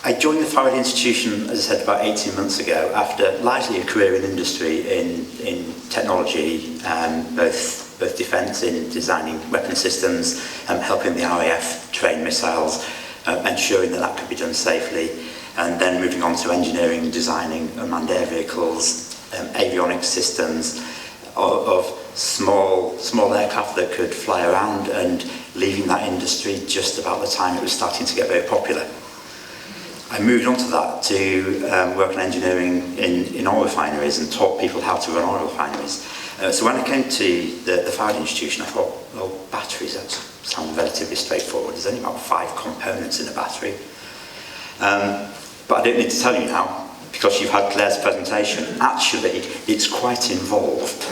I joined the Faraday Institution, as I said, about 18 months ago, after largely a career in industry in technology, both defence in designing weapon systems, helping the RAF train missiles, ensuring that could be done safely, and then moving on to engineering, designing unmanned air vehicles, avionics systems of small aircraft that could fly around, and leaving that industry just about the time it was starting to get very popular. I moved on to that to work on engineering in oil refineries and taught people how to run oil refineries. So when I came to the Faraday Institution, I thought, well, batteries, that sound relatively straightforward. There's only about 5 components in a battery. But I don't need to tell you now, because you've had Claire's presentation. Actually, it's quite involved.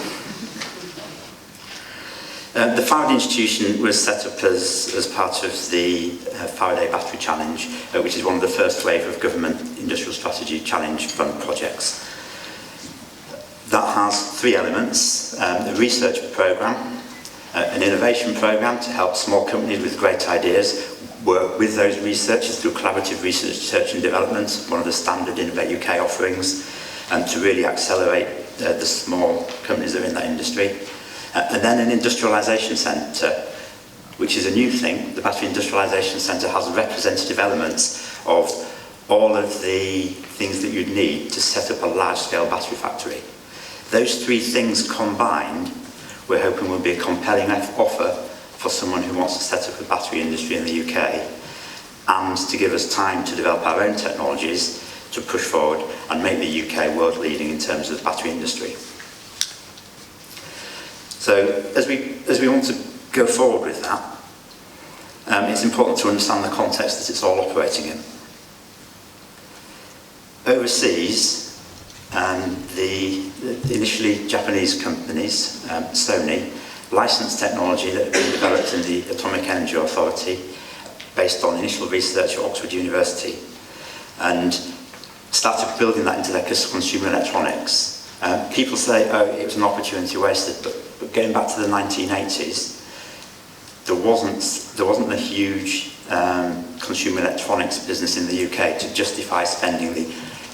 The Faraday Institution was set up as part of the Faraday Battery Challenge, which is one of the first wave of government industrial strategy challenge fund projects. That has 3 elements: a research programme, an innovation programme to help small companies with great ideas work with those researchers through collaborative research and development, one of the standard Innovate UK offerings, and to really accelerate the small companies that are in that industry. And then an industrialisation centre, which is a new thing. The Battery Industrialisation Centre has representative elements of all of the things that you'd need to set up a large-scale battery factory. Those 3 things combined, we're hoping will be a compelling offer for someone who wants to set up a battery industry in the UK, and to give us time to develop our own technologies to push forward and make the UK world leading in terms of the battery industry. So as we want to go forward with that, it's important to understand the context that it's all operating in. Overseas, the initially Japanese companies, Sony, licensed technology that had been developed in the Atomic Energy Authority based on initial research at Oxford University, and started building that into their consumer electronics. People say, oh, it was an opportunity wasted, but going back to the 1980s, there wasn't a huge consumer electronics business in the UK to justify spending the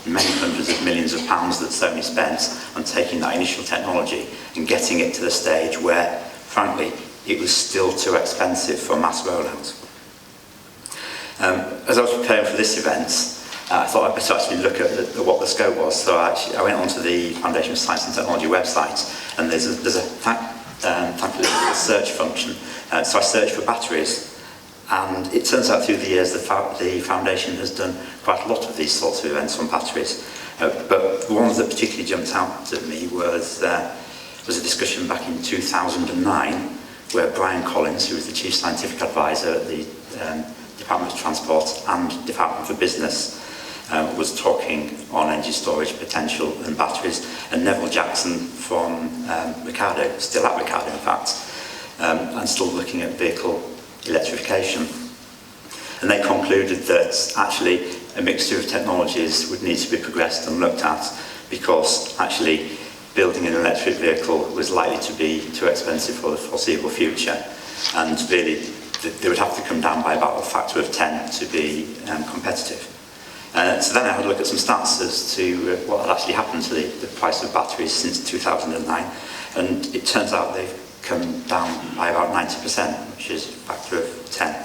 many hundreds of millions of pounds that Sony spent on taking that initial technology and getting it to the stage where, frankly, it was still too expensive for mass rollout. As I was preparing for this event, I thought I'd better actually look at what the scope was. So I went onto the Foundation of Science and Technology website, and there's a thankfully a search function. So I searched for batteries, and it turns out through the years the Foundation has done quite a lot of these sorts of events on batteries. But the ones that particularly jumped out at me was a discussion back in 2009, where Brian Collins, who was the Chief Scientific Advisor at the Department of Transport and Department for Business, was talking on energy storage potential and batteries, and Neville Jackson from Ricardo, still at Ricardo in fact, and still looking at vehicle electrification. And they concluded that actually a mixture of technologies would need to be progressed and looked at, because actually building an electric vehicle was likely to be too expensive for the foreseeable future, and really they would have to come down by about a factor of 10 to be competitive. So then I had a look at some stats as to what had actually happened to the price of batteries since 2009, and it turns out they've come down by about 90%, which is a factor of 10.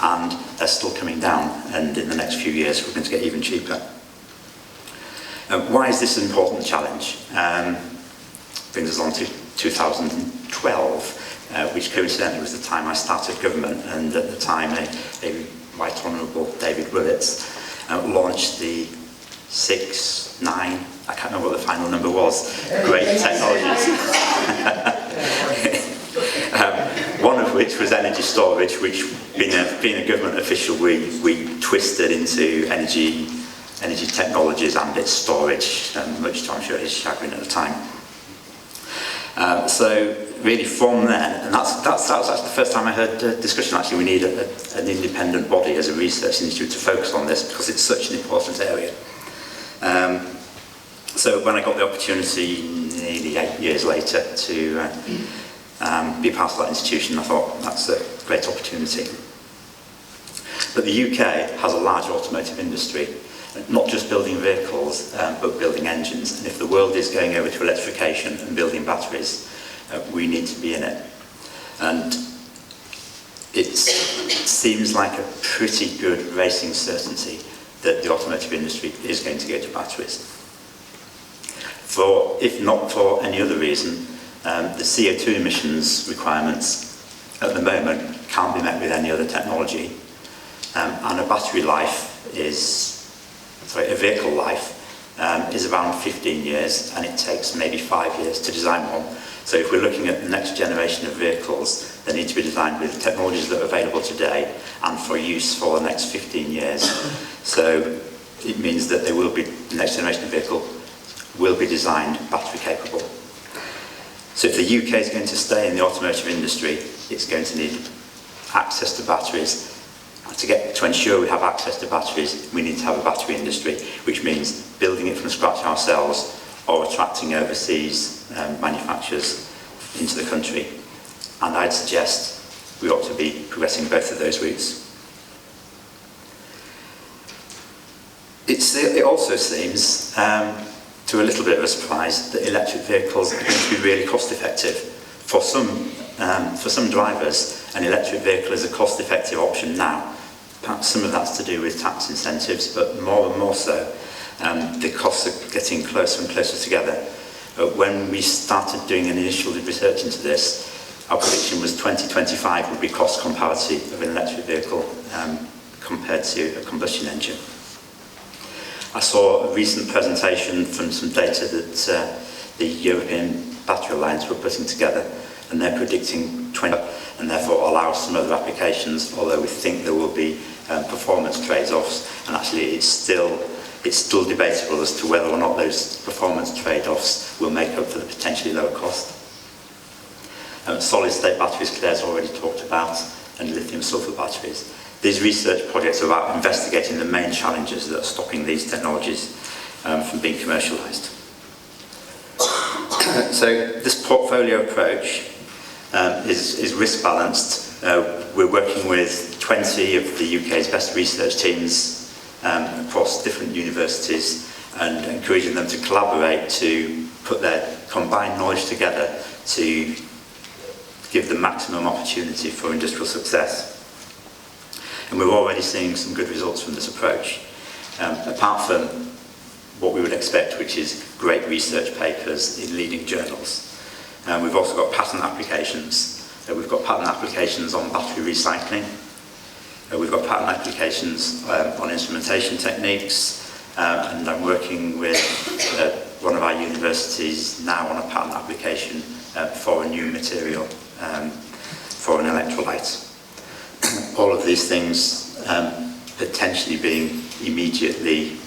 And they're still coming down, and in the next few years we're going to get even cheaper. Why is this an important challenge? Brings us on to 2012, which coincidentally was the time I started government, and at the time a Right Honourable David Willits launched the 6, 9, I can't remember what the final number was, great technologies. One of which was energy storage, which being a government official we twisted into energy technologies and its storage, much to I'm sure his chagrin at the time. So really from then, and that was actually the first time I heard discussion, actually we need an independent body as a research institute to focus on this, because it's such an important area. So when I got the opportunity nearly 8 years later to be part of that institution, I thought that's a great opportunity. But the UK has a large automotive industry, not just building vehicles, but building engines. And if the world is going over to electrification and building batteries, we need to be in it. And it seems like a pretty good racing certainty that the automotive industry is going to go to batteries. If not for any other reason, the CO2 emissions requirements at the moment can't be met with any other technology. And a battery life a vehicle life is around 15 years, and it takes maybe 5 years to design one. So if we're looking at the next generation of vehicles, they need to be designed with technologies that are available today and for use for the next 15 years. So it means that the next generation of vehicle will be designed battery capable. So if the UK is going to stay in the automotive industry, it's going to need access to batteries. To ensure we have access to batteries, we need to have a battery industry, which means building it from scratch ourselves or attracting overseas manufacturers into the country. And I'd suggest we ought to be progressing both of those routes. It also seems, to a little bit of a surprise, that electric vehicles are going to be really cost effective. For some drivers, an electric vehicle is a cost effective option now. Perhaps some of that's to do with tax incentives, but more and more so, the costs are getting closer and closer together. When we started doing an initial research into this, our prediction was 2025 would be cost comparative of an electric vehicle compared to a combustion engine. I saw a recent presentation from some data that the European Battery Alliance were putting together, and they're predicting 20, and therefore allow some other applications, although we think there will be performance trade-offs, and actually it's still debatable as to whether or not those performance trade-offs will make up for the potentially lower cost. Solid-state batteries, Claire's already talked about, and lithium-sulfur batteries. These research projects are about investigating the main challenges that are stopping these technologies from being commercialised. So this portfolio approach is risk balanced. We're working with 20 of the UK's best research teams across different universities and encouraging them to collaborate to put their combined knowledge together to give the maximum opportunity for industrial success. And we're already seeing some good results from this approach, apart from what we would expect, which is great research papers in leading journals. We've also got patent applications. We've got patent applications on battery recycling. We've got patent applications on instrumentation techniques, and I'm working with one of our universities now on a patent application for a new material for an electrolyte. All of these things potentially being immediately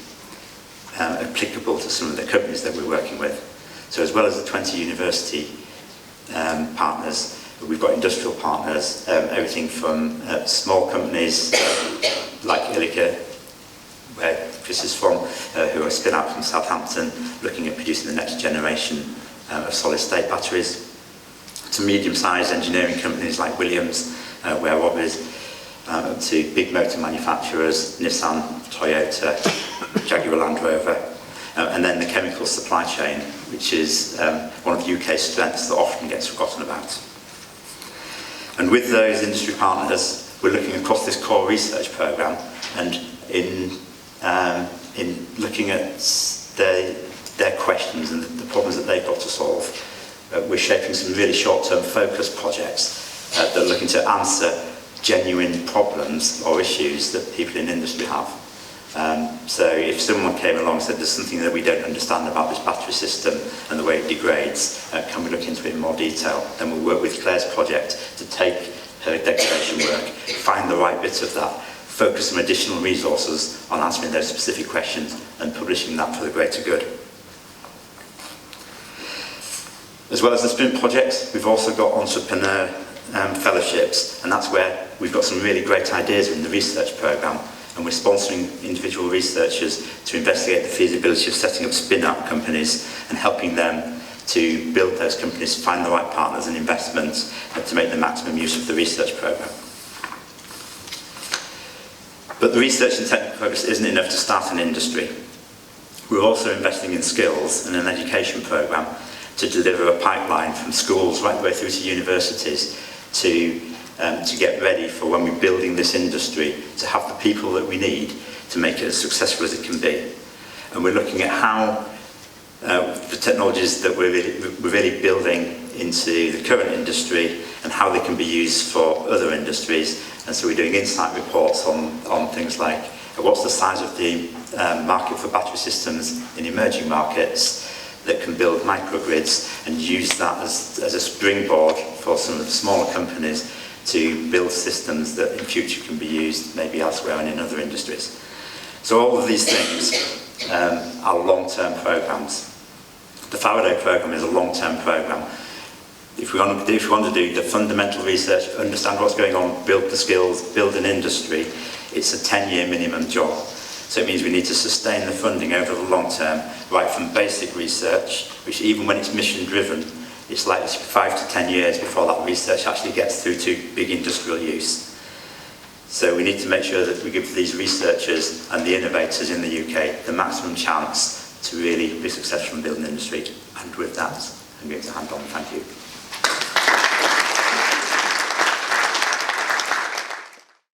applicable to some of the companies that we're working with. So as well as the 20 university partners, we've got industrial partners, everything from small companies like Ellerington, where Chris is from, who are a spin out from Southampton, looking at producing the next generation of solid-state batteries, to medium-sized engineering companies like Williams, where Rob is, to big motor manufacturers, Nissan, Toyota, Jaguar Land Rover, and then the chemical supply chain, which is one of the UK's strengths that often gets forgotten about. And with those industry partners, we're looking across this core research programme, and in looking at their questions and the problems that they've got to solve, we're shaping some really short-term focused projects that are looking to answer genuine problems or issues that people in industry have. So if someone came along and said there's something that we don't understand about this battery system and the way it degrades, can we look into it in more detail? Then we'll work with Claire's project to take her declaration work, find the right bit of that, focus some additional resources on answering those specific questions and publishing that for the greater good. As well as the Sprint projects, we've also got entrepreneur fellowships, and that's where we've got some really great ideas in the research programme, and we're sponsoring individual researchers to investigate the feasibility of setting up spin-out companies and helping them to build those companies, find the right partners and investments to make the maximum use of the research programme. But the research and technical progress isn't enough to start an industry. We're also investing in skills and an education programme to deliver a pipeline from schools right the way through to universities to get ready for when we're building this industry, to have the people that we need to make it as successful as it can be. And we're looking at how the technologies that we're really building into the current industry and how they can be used for other industries. And so we're doing insight reports on things like what's the size of the market for battery systems in emerging markets that can build microgrids and use that as a springboard for some of the smaller companies to build systems that in future can be used maybe elsewhere and in other industries. So all of these things are long-term programs. The Faraday program is a long-term program. If we want to do the fundamental research, understand what's going on, build the skills, build an industry, it's a 10-year minimum job. So it means we need to sustain the funding over the long term, right from basic research, which even when it's mission-driven, it's likely to be 5 to 10 years before that research actually gets through to big industrial use. So we need to make sure that we give these researchers and the innovators in the UK the maximum chance to really be successful in building an industry. And with that, I'm going to hand on. Thank you.